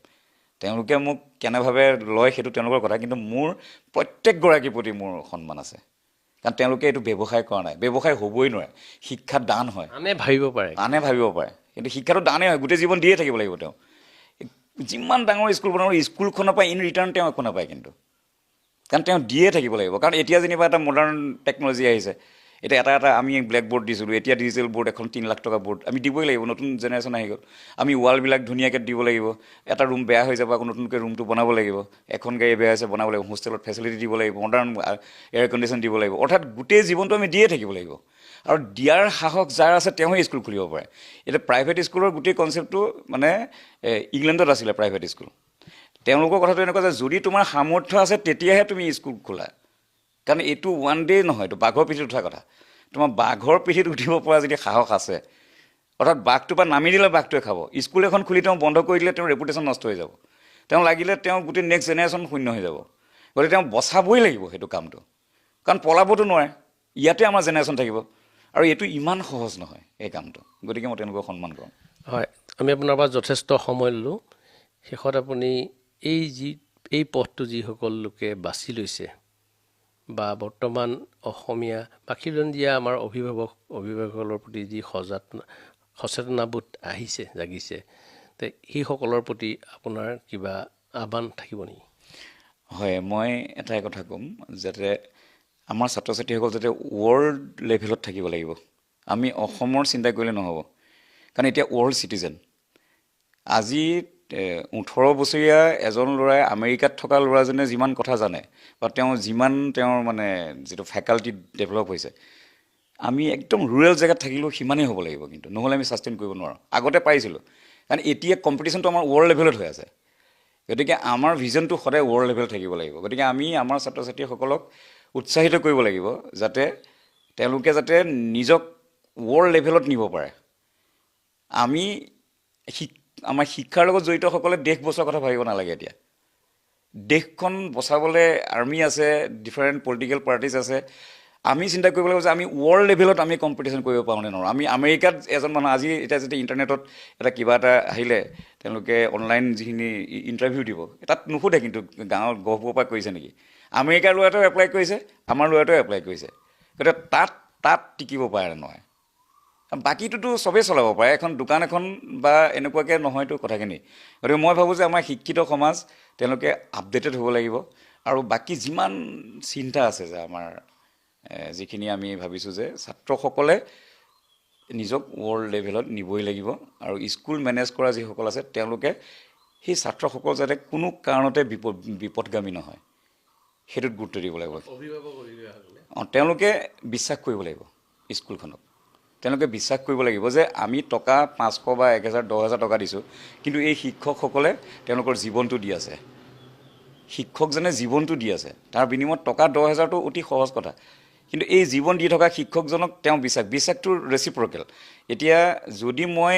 Speaker 2: তেওঁলোকে মোক কেনেভাৱে লয় সেইটো তেওঁলোকৰ কথা কিন্তু মোৰ প্ৰত্যেকগৰাকীৰ প্ৰতি মোৰ সন্মান আছে কাৰণ তেওঁলোকে এইটো ব্যৱসায় কৰা নাই ব্যৱসায় হ'বই নোৱাৰে শিক্ষা দান হয়
Speaker 1: আনে ভাবিব পাৰে
Speaker 2: কিন্তু শিক্ষাটো দানেই হয় গোটেই জীৱন দিয়ে থাকিব লাগিব তেওঁ যিমান ডাঙৰ স্কুল বনাব স্কুলখনৰ পৰা ইন ৰিটাৰ্ণ তেওঁ একো নাপায় কিন্তু কাৰণ তেওঁ দিয়ে থাকিব লাগিব কাৰণ এতিয়া যেনিবা এটা মডাৰ্ণ টেকন'লজি আহিছে এতিয়া এটা আমি ব্লেক বৰ্ড দিছিলোঁ এতিয়া ডিজিটেল বৰ্ড এখন 3 লাখ টকা বৰ্ড আমি দিবই লাগিব নতুন জেনেৰেশ্যন আহি গ'ল আমি ৱালবিলাক ধুনীয়াকৈ দিব লাগিব এটা ৰুম বেয়া হৈ যাব আকৌ নতুনকৈ ৰুমটো বনাব লাগিব এখন গাড়ী বেয়া হৈছে বনাব লাগিব হোষ্টেলত ফেচিলিটি দিব লাগিব মডাৰ্ণ এয়াৰ কণ্ডিশ্যন দিব লাগিব অৰ্থাৎ গোটেই জীৱনটো আমি দিয়ে থাকিব লাগিব আৰু দিয়াৰ সাহস যাৰ আছে তেওঁহে স্কুল খুলিব পাৰে এতিয়া প্ৰাইভেট স্কুলৰ গোটেই কনচেপ্টটো মানে ইংলেণ্ডত আছিলে প্ৰাইভেট স্কুল তেওঁলোকৰ কথাটো এনেকুৱা যে যদি তোমাৰ সামৰ্থ্য আছে তেতিয়াহে তুমি স্কুল খোলা কাৰণ এইটো ওৱান ডে নহয় এইটো বাঘৰ পিঠিত উঠা কথা তোমাৰ বাঘৰ পিঠিত উঠিব পৰা যদি সাহস আছে অৰ্থাৎ বাঘটোৰ পৰা নামি দিলে বাঘটোৱে খাব স্কুল এখন খুলি তেওঁ বন্ধ কৰি দিলে তেওঁৰ ৰেপুটেশ্যন নষ্ট হৈ যাব তেওঁ লাগিলে তেওঁ গোটেই নেক্সট জেনেৰেশ্যন শূন্য হৈ যাব গতিকে তেওঁ বচাবই লাগিব সেইটো কামটো কাৰণ পলাবতো নোৱাৰে ইয়াতে আমাৰ জেনেৰেশ্যন থাকিব আৰু এইটো ইমান সহজ নহয় এই কামটো গতিকে মই তেওঁলোকক সন্মান কৰোঁ
Speaker 1: হয় আমি আপোনাৰ পৰা যথেষ্ট সময় ল'লোঁ শেষত আপুনি এই পথটো যিসকল লোকে বাছি লৈছে বা বৰ্তমান অসমীয়া বা খিলঞ্জীয়া আমাৰ অভিভাৱকসকলৰ প্ৰতি যি সচেতনাবোধ আহিছে জাগিছে তে সেইসকলৰ প্ৰতি আপোনাৰ কিবা আহ্বান থাকিব নেকি
Speaker 2: হয় মই এটাই কথা ক'ম যাতে আমাৰ ছাত্ৰ ছাত্ৰীসকল যাতে ৱৰ্ল্ড লেভেলত থাকিব লাগিব আমি অসমৰ চিন্তা কৰিলে নহ'ব কাৰণ এতিয়া ৱৰ্ল্ড চিটিজেন আজি 18 বছৰীয়া এজন ল'ৰাই আমেৰিকাত থকা ল'ৰাজনে যিমান কথা জানে বা যিমান তেওঁৰ মানে যিটো ফেকাল্টি ডেভেলপ হৈছে আমি একদম ৰুৰেল জেগাত থাকিলেও সিমানেই হ'ব লাগিব কিন্তু নহ'লে আমি ছাষ্টেইন কৰিব নোৱাৰোঁ আগতে পাৰিছিলোঁ কাৰণ এতিয়া কম্পিটিশ্যনটো আমাৰ ৱৰ্ল্ড লেভেলত হৈ আছে গতিকে আমাৰ ভিজনটো সদায় ৱৰ্ল্ড লেভেলত থাকিব লাগিব গতিকে আমি আমাৰ ছাত্ৰ ছাত্ৰীসকলক উৎসাহিত কৰিব লাগিব যাতে তেওঁলোকে যাতে নিজক ৱৰ্ল্ড লেভেলত নিব পাৰে আমি আমাৰ শিক্ষাৰ লগত জড়িতসকলে দেশ বচোৱাৰ কথা ভাবিব নালাগে এতিয়া দেশখন বচাবলৈ আৰ্মি আছে ডিফাৰেণ্ট পলিটিকেল পাৰ্টিজ আছে আমি চিন্তা কৰিব লাগিব যে আমি ৱৰ্ল্ড লেভেলত আমি কম্পিটিশ্যন কৰিব পাৰোঁ নে নোৱাৰোঁ আমি আমেৰিকাত এজন মানুহ আজি এতিয়া যেতিয়া ইণ্টাৰনেটত এটা কিবা এটা আহিলে তেওঁলোকে অনলাইন যিখিনি ইণ্টাৰভিউ দিব তাত নুসুধে কিন্তু গাঁৱৰ গহপুৰৰ পৰা কৰিছে নেকি আমেৰিকাৰ ল'ৰাটোৱে এপ্লাই কৰিছে আমাৰ ল'ৰাটোৱে এপ্লাই কৰিছে গতিকে তাত টিকিব পাৰে নহয় বাকীটোতো চবেই চলাব পাৰে এখন দোকান এখন বা এনেকুৱাকৈ নহয়তো কথাখিনি গতিকে মই ভাবোঁ যে আমাৰ শিক্ষিত সমাজ তেওঁলোকে আপডেটেড হ'ব লাগিব আৰু বাকী যিমান চিন্তা আছে যে আমাৰ যিখিনি আমি ভাবিছোঁ যে ছাত্ৰসকলে নিজক ৱৰ্ল্ড লেভেলত নিবই লাগিব আৰু স্কুল মেনেজ কৰা যিসকল আছে তেওঁলোকে সেই ছাত্ৰসকল যাতে কোনো কাৰণতে বিপদগামী নহয় সেইটোত গুৰুত্ব দিব লাগিব তেওঁলোকে বিশ্বাস কৰিব লাগিব স্কুলখনক তেওঁলোকে বিশ্বাস কৰিব লাগিব যে আমি টকা 500 বা 1000 10,000 টকা দিছোঁ কিন্তু এই শিক্ষকসকলে তেওঁলোকৰ জীৱনটো দি আছে শিক্ষকজনে জীৱনটো দি আছে তাৰ বিনিময়ত টকা 10,000টো অতি সহজ কথা কিন্তু এই জীৱন দি থকা শিক্ষকজনক তেওঁ বিশ্বাসটো ৰেচিপ্ৰকেল এতিয়া যদি মই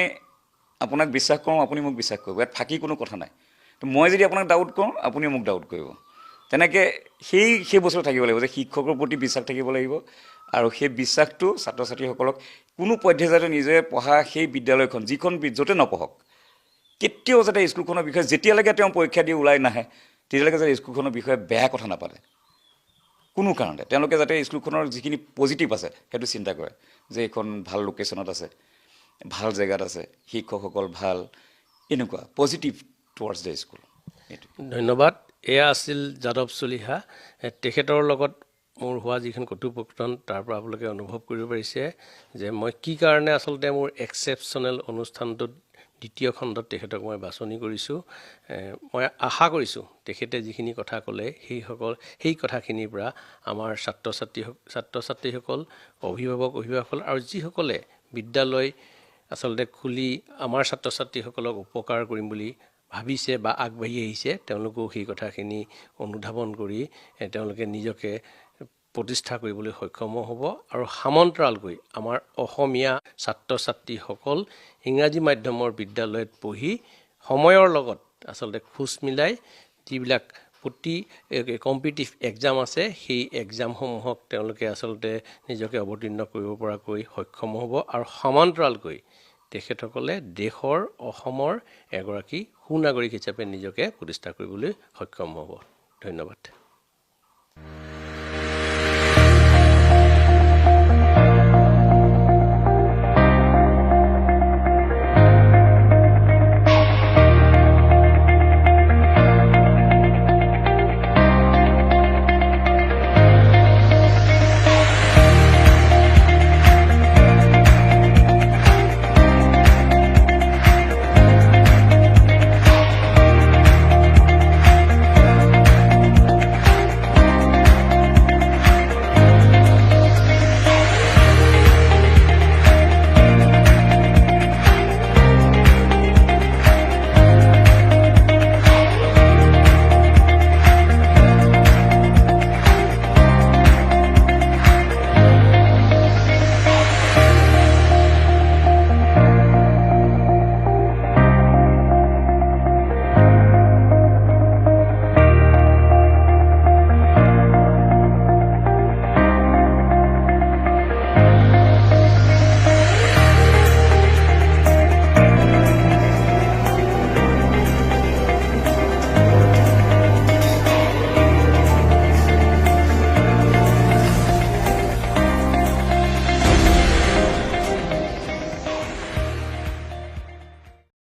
Speaker 2: আপোনাক বিশ্বাস কৰোঁ আপুনি মোক বিশ্বাস কৰিব ইয়াত ফাঁকি কোনো কথা নাই তো মই যদি আপোনাক ডাউট কৰোঁ আপুনি মোক ডাউট কৰিব তেনেকৈ সেই বস্তু থাকিব লাগিব যে শিক্ষকৰ প্ৰতি বিশ্বাস থাকিব লাগিব আৰু সেই বিশ্বাসটো ছাত্ৰ ছাত্ৰীসকলক কোনো পধ্যে যাতে নিজে পঢ়া সেই বিদ্যালয়খন যিখন য'তে নপঢ়ক কেতিয়াও যাতে স্কুলখনৰ বিষয়ে যেতিয়ালৈকে তেওঁ পৰীক্ষা দি ওলাই নাহে তেতিয়ালৈকে যাতে স্কুলখনৰ বিষয়ে বেয়া কথা নাপাতে কোনো কাৰণতে তেওঁলোকে যাতে স্কুলখনৰ যিখিনি পজিটিভ আছে সেইটো চিন্তা কৰে যে এইখন ভাল লোকেশ্যনত আছে ভাল জেগাত আছে শিক্ষকসকল ভাল এনেকুৱা পজিটিভ টুৱাৰ্ডছ দ্য স্কুল
Speaker 1: ধন্যবাদ এয়া আছিল যাদৱ চলিহা তেখেতৰ লগত মোৰ হোৱা যিখন কথোপকথন তাৰ পৰা আপোনালোকে অনুভৱ কৰিব পাৰিছে যে মই কি কাৰণে আচলতে মোৰ এক্সেপশ্যনেল অনুষ্ঠানটোত দ্বিতীয় খণ্ডত তেখেতক মই বাছনি কৰিছোঁ। মই আশা কৰিছোঁ তেখেতে যিখিনি কথা ক'লে সেই কথাখিনিৰ পৰা আমাৰ ছাত্ৰ ছাত্ৰীসকল, অভিভাৱকসকল আৰু যিসকলে বিদ্যালয় আচলতে খুলি আমাৰ ছাত্ৰ ছাত্ৰীসকলক উপকাৰ কৰিম বুলি ভাবিছে বা আগবাঢ়ি আহিছে, তেওঁলোকেও সেই কথাখিনি অনুধাৱন কৰি তেওঁলোকে নিজকে প্ৰতিষ্ঠা কৰিবলৈ সক্ষম হ'ব আৰু সমান্তৰালকৈ আমাৰ অসমীয়া ছাত্ৰ ছাত্ৰীসকল ইংৰাজী মাধ্যমৰ বিদ্যালয়ত পঢ়ি সময়ৰ লগত আচলতে খোজ মিলাই যিবিলাক কম্পিটিটিভ এক্সাম আছে সেই এক্সামসমূহক তেওঁলোকে আচলতে নিজকে অৱতীৰ্ণ কৰিব পৰাকৈ সক্ষম হ'ব আৰু সমান্তৰালকৈ তেখেতসকলে দেশৰ অসমৰ এগৰাকী সুনাগৰিক হিচাপে নিজকে প্ৰতিষ্ঠা কৰিবলৈ সক্ষম হ'ব। ধন্যবাদ।